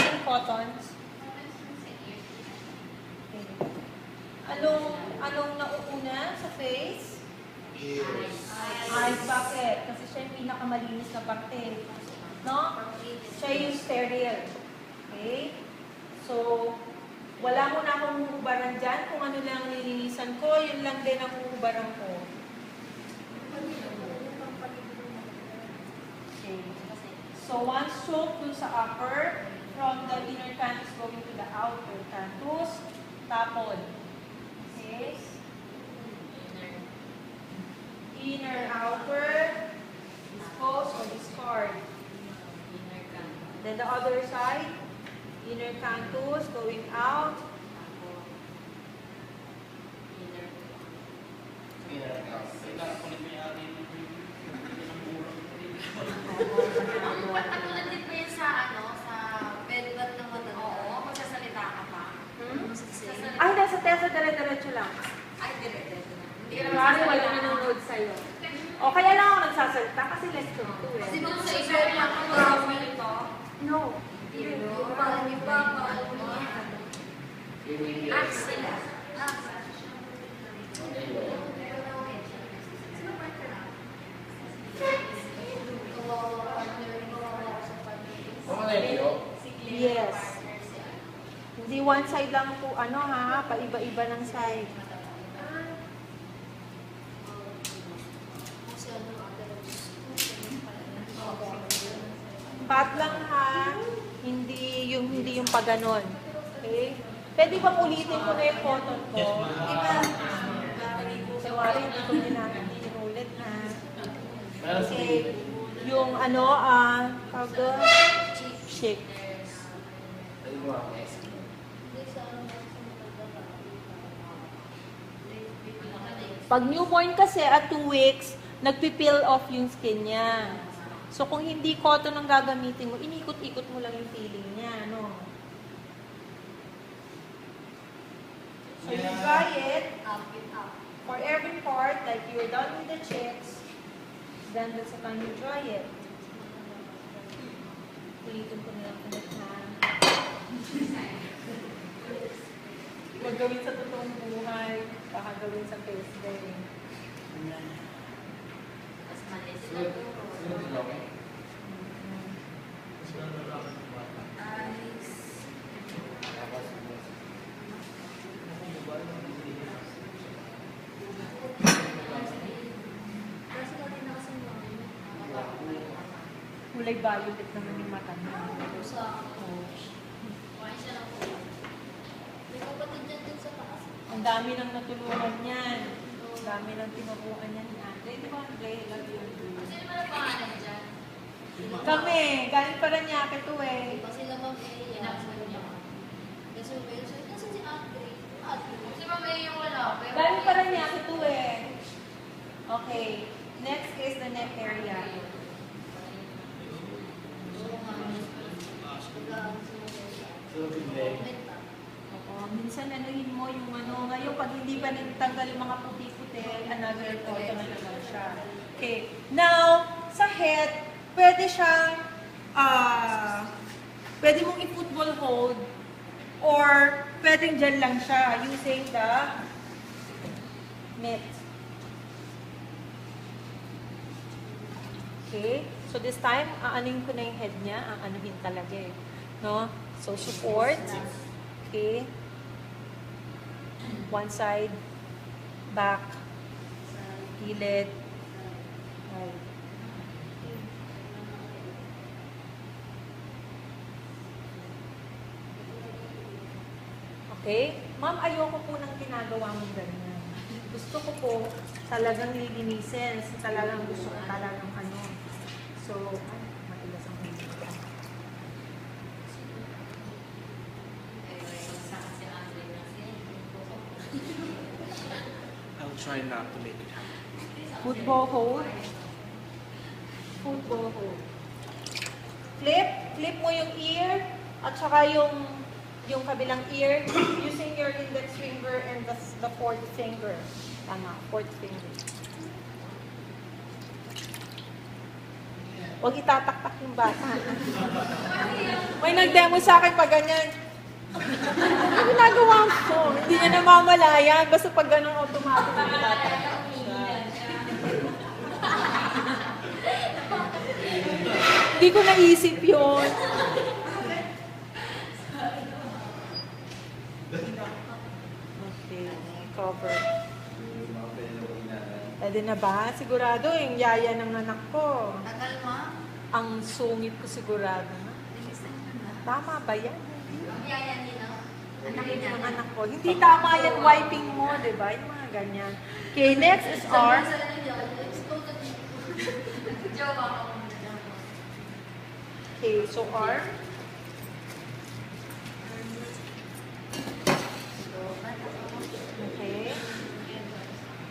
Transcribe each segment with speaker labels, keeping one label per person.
Speaker 1: using cottons? Okay. Anong nauuna sa face? Eyes. Bakit? Kasi siya yung pinakamalinis na parte. No? Siya yung sterile. Okay? So, wala mo na akong huhubaran dyan. Kung ano lang nilinisan ko, yun lang din ang huhubaran ko. Okay. So, one stroke dun sa upper, from the inner canthus going to the outer canthus, tapon. Okay? Inner, outer, dispose or discard. Then the other side, inner canthus going out.
Speaker 2: Katulad ba yun sa bedbat ng mata? Oo, magsasalita ka pa.
Speaker 1: Ay, nasa tesa, dire-diretso lang.
Speaker 2: Ay, dire-diretso na.
Speaker 1: Kasi wala nanonood sa'yo. O, kaya lang ako nagsasalita kasi lesson 2
Speaker 2: Kasi
Speaker 1: eh.
Speaker 2: kung sa iba lang ako gawin ito,
Speaker 1: No.
Speaker 2: yung parang iba, sila.
Speaker 1: Yes. Hindi one side lang po, paiba-iba ng side. Pat lang ha, hindi yung paganon. Okay? Pwede bang ulitin ko na yung cotton ko? Diba? Sorry, hindi ko inulit na. Okay. Yung tawag doon? Shake. Pag newborn kasi at 2 weeks, nagpipeel off yung skin niya. So kung hindi cotton ang gagamitin mo, inikot-ikot mo lang yung peeling niya, no? So you dry it for every part, like you're done with the chicks, then that's the time you dry it. Ulitin ko nilang ulit na. Huwag gawin sa totoong buhay, baka gawin sa face day.
Speaker 2: Mas malis na ito.
Speaker 1: Kulay violet naman yung mata niya. Ang dami nang natulungan niyan. Ang dami nang tinuruan niyan ni Andre. Di ba, Andre? Love you.
Speaker 2: Sino ba ang pangalan dyan?
Speaker 1: Kami, galing pa rin niya ito eh.
Speaker 2: Kasi naman inaksan niya. Kasi may kasi si Andre. Kasi may yung wala.
Speaker 1: Galing pa rin niya ito eh. Okay. Next is the neck area. Minsan anuhin mo yung ngayon pag hindi pa nagtanggal yung mga puti-puti, another photo na naman siya. Okay. Now, sa head, pwede siyang, pwede mong i-football hold or pwedeng dyan lang siya using the mitt. Okay? So this time, aanuhin ko na yung head niya, aanuhin talaga eh. No? So support. Okay? One side, back, gilid, right. Okay? Ma'am, ayoko po nang ginagawa mong ganyan. Gusto ko po talagang lilinisin. Talagang gusto ko talagang So, matigas ang hindi.
Speaker 3: I'll try not to make it happen.
Speaker 1: Football hold. Football hold. Flip mo yung ear at saka yung kabilang ear using your index finger and the fourth finger. Tama, fourth finger. Huwag itataktak yung bata. May nag-demo sa akin pag ganyan. Ano ginagawa ko? Hindi niya namamalayan. Basta pag ganun automatic na tatatak siya. Hindi ko naisip yun. Okay, cover. Pwede na ba? Sigurado yung yaya ng anak ko.
Speaker 2: Tagal ma.
Speaker 1: Ang sungit ko sigurado. Tama ba yan?
Speaker 2: Yaya nila.
Speaker 1: Anak ng anak ko. Hindi tama yan wiping mo, di ba? Yung mga ganyan. Okay, next is R. Okay, so R. Okay.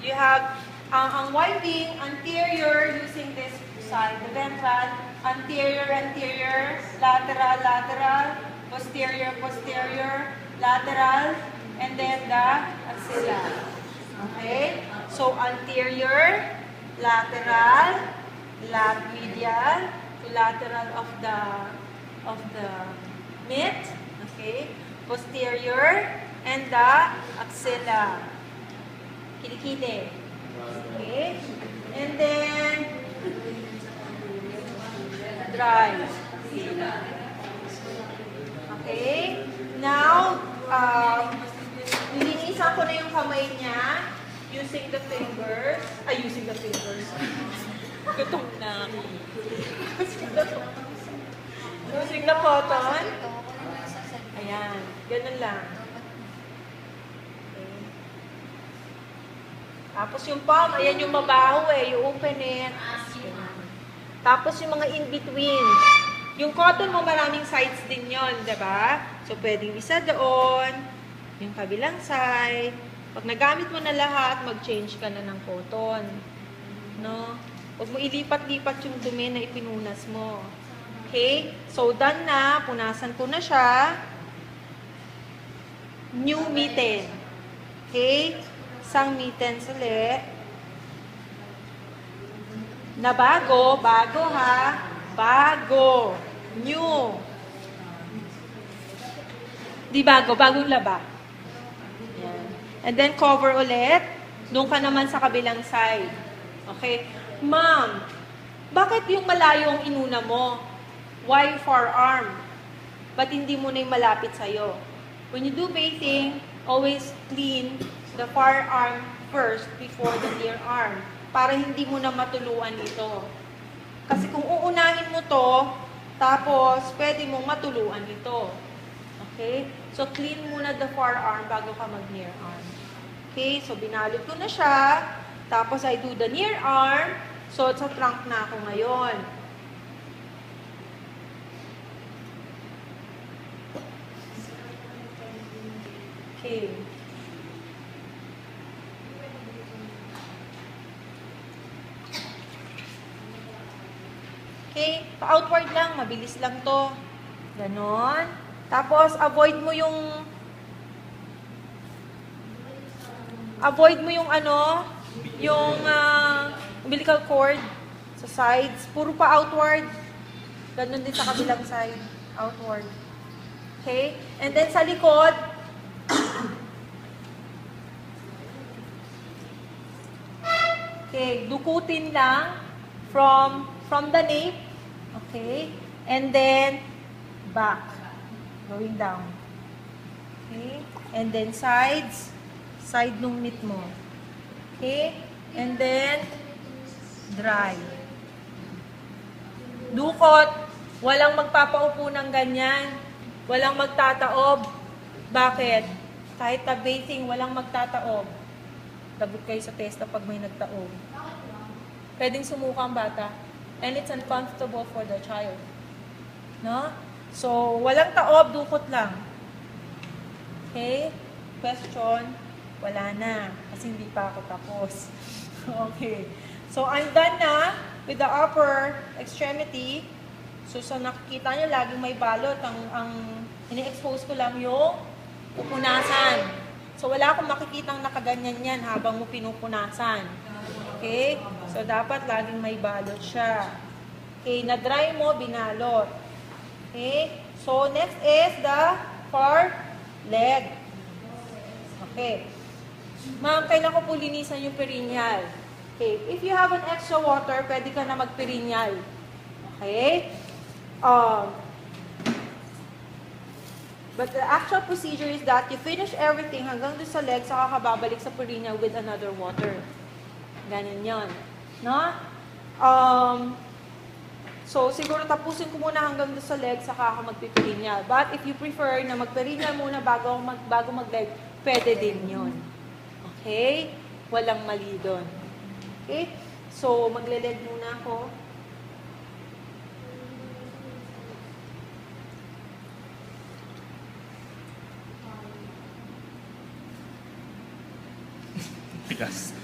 Speaker 1: You have ang wiping anterior using this side, the ventral, anterior, anterior, lateral, lateral, posterior, posterior, lateral, and then the axilla. Okay? So anterior, lateral, medial, to lateral of the mid, okay? Posterior, and the axilla. Kilikili. Okay? And then dry. Okay? Now, nilinisan ko na yung kamay niya using the fingers. Using the fingers. Gutom na. Using the cotton. Ayan. Ganun lang. Okay. Tapos yung palm, ayan yung mabaho eh. You open it. Tapos yung mga in-between. Yung cotton mo, maraming sides din yon, diba? So, pwedeng isa doon, yung kabilang side. Pag nagamit mo na lahat, mag-change ka na ng cotton. No? Huwag mo ilipat-lipat yung dumi na ipinunas mo. Okay? So, done na. Punasan ko na siya. New mitten. Okay? Isang mittens ulit. Na bago. Bago ha. Bago. New. Di bago. Bagong laba. Yan. And then, cover ulit. Doon ka naman sa kabilang side. Okay? Ma'am, bakit yung malayo ang inuna mo? Why forearm? Ba't hindi mo na yung malapit sa'yo? When you do bathing, always clean the forearm first before the near arm para hindi mo na matuluan ito. Kasi kung uunahin mo to, tapos pwede mong matuluan ito. Okay? So, clean muna the forearm bago ka mag-near arm. Okay? So, binalot ko na siya. Tapos, I do the near arm. So, sa trunk na ako ngayon. Okay. Okay, pa-outward lang, mabilis lang to. Ganon. Tapos, avoid mo yung ano, yung umbilical cord sa sides. Puro pa outward. Ganon din sa kabilang side. Outward. Okay? And then sa likod, okay, dukutin lang from the nape. Okay? And then, back. Going down. Okay? And then, sides. Side nung knit mo. Okay? And then, dry. Dukot. Walang magpapaupo ng ganyan. Walang magtataob. Bakit? Kahit na bathing, walang magtataob. Lagot kayo sa testa pag may nagtaob. Pwedeng sumuka ang bata. And it's uncomfortable for the child. No? So, walang taob, dukot lang. Okay? Question? Wala na. Kasi hindi pa ako tapos. Okay. So, I'm done na with the upper extremity. So, sa nakikita nyo, laging may balot. Ang ini-expose ko lang yung pupunasan. So, wala akong makikitang nakaganyan yan habang mo pinupunasan. Okay? So, dapat laging may balot siya. Okay, na-dry mo, binalot. Okay? So, next is the far leg. Okay. Ma'am, kailan ko po linisan yung perineal? Okay. If you have an extra water, pwede ka na mag-perineal. Okay? But the actual procedure is that you finish everything hanggang doon sa leg, saka ka babalik sa perineal with another water. Ganun yan. No? So, siguro tapusin ko muna hanggang doon sa leg, saka ka magpiperineal. But if you prefer na magperineal muna bago mag-leg, pwede din yun. Okay? Walang mali doon. Okay? So, magle-leg muna ako.
Speaker 3: Bigas.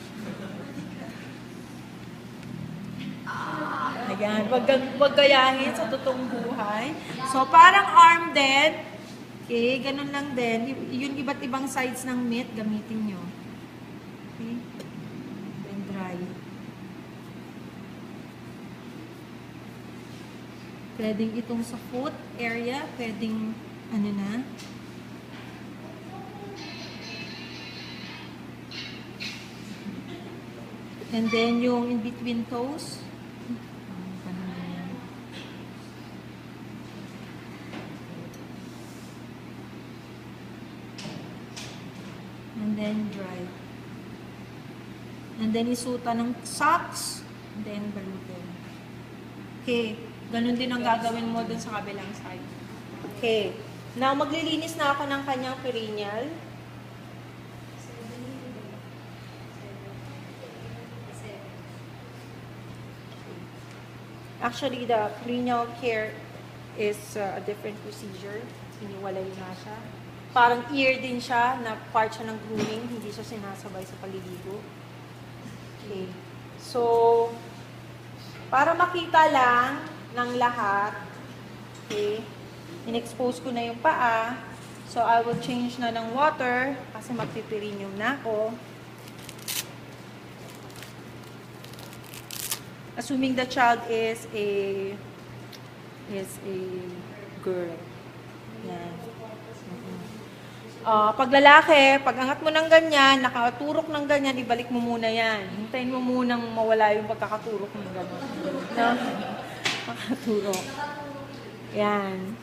Speaker 1: Ayan, wag gayahin sa totoong buhay. So, parang arm din. Okay, ganun lang din. Yung iba't ibang sides ng mitt, gamitin nyo. Okay? Then dry. Pwedeng itong sa foot area, pwedeng ano na. And then yung in between toes. And then dry. And then isuta ng socks. And then balutin. Okay. Ganun din ang gagawin mo dun sa kabilang side. Okay. Now, maglilinis na ako ng kanyang perineal. Actually, the perineal care is a different procedure. Hiniwalay na siya. Parang ear din siya, na part siya ng grooming. Hindi siya sinasabay sa paliligo. Okay. So, para makita lang ng lahat, okay, in-expose ko na yung paa. So, I will change na ng water kasi magpiperineum na ako. Assuming the child is a girl. Yan. Pag lalaki, pag angat mo ng ganyan, nakaturok ng ganyan, ibalik mo muna yan. Hintayin mo munang mawala yung pagkakaturok ng ganyan. No? Makaturok. Yan.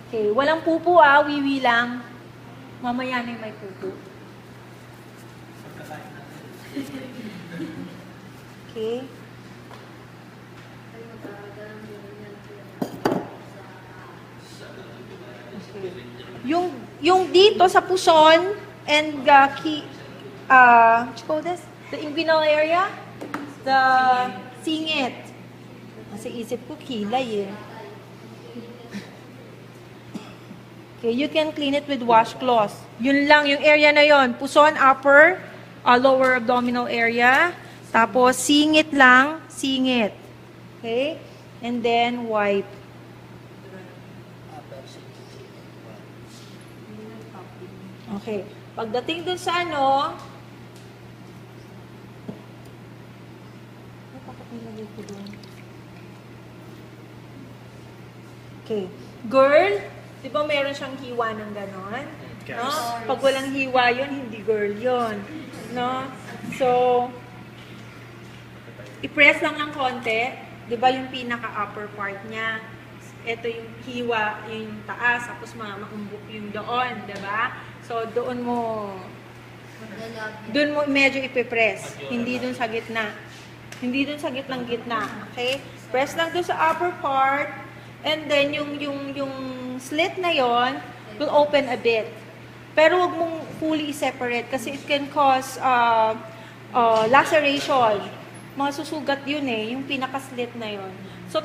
Speaker 1: Okay, walang pupo wiwi lang. Mamaya na yung may pupo. Okay. Yung dito sa puson and what you call this? The inguinal area? The singit. Kasi isip ko kilay eh. Okay, you can clean it with washcloth. Yun lang, yung area na yon. Puson, upper, lower abdominal area. Tapos, singit lang, singit. Okay? And then, wipe. Okay. Pagdating dun sa ano, bakit nilagay ko dun? Okay. Girl, di ba meron siyang hiwa ng ganon?
Speaker 3: Yes.
Speaker 1: No? Pag walang hiwa yun, hindi girl yun. No? So, i-press lang ng konti. Di ba yung pinaka-upper part niya? Ito yung hiwa, yung taas, tapos maumbok yung doon, di ba? So, doon mo medyo ipipress. Hindi doon sa gitna. Hindi doon sa gitnang gitna. Okay? Press lang doon sa upper part. And then, yung slit na yon will open a bit. Pero wag mong fully separate kasi it can cause laceration. Masusugat yun eh, yung pinaka-slit na yon. So,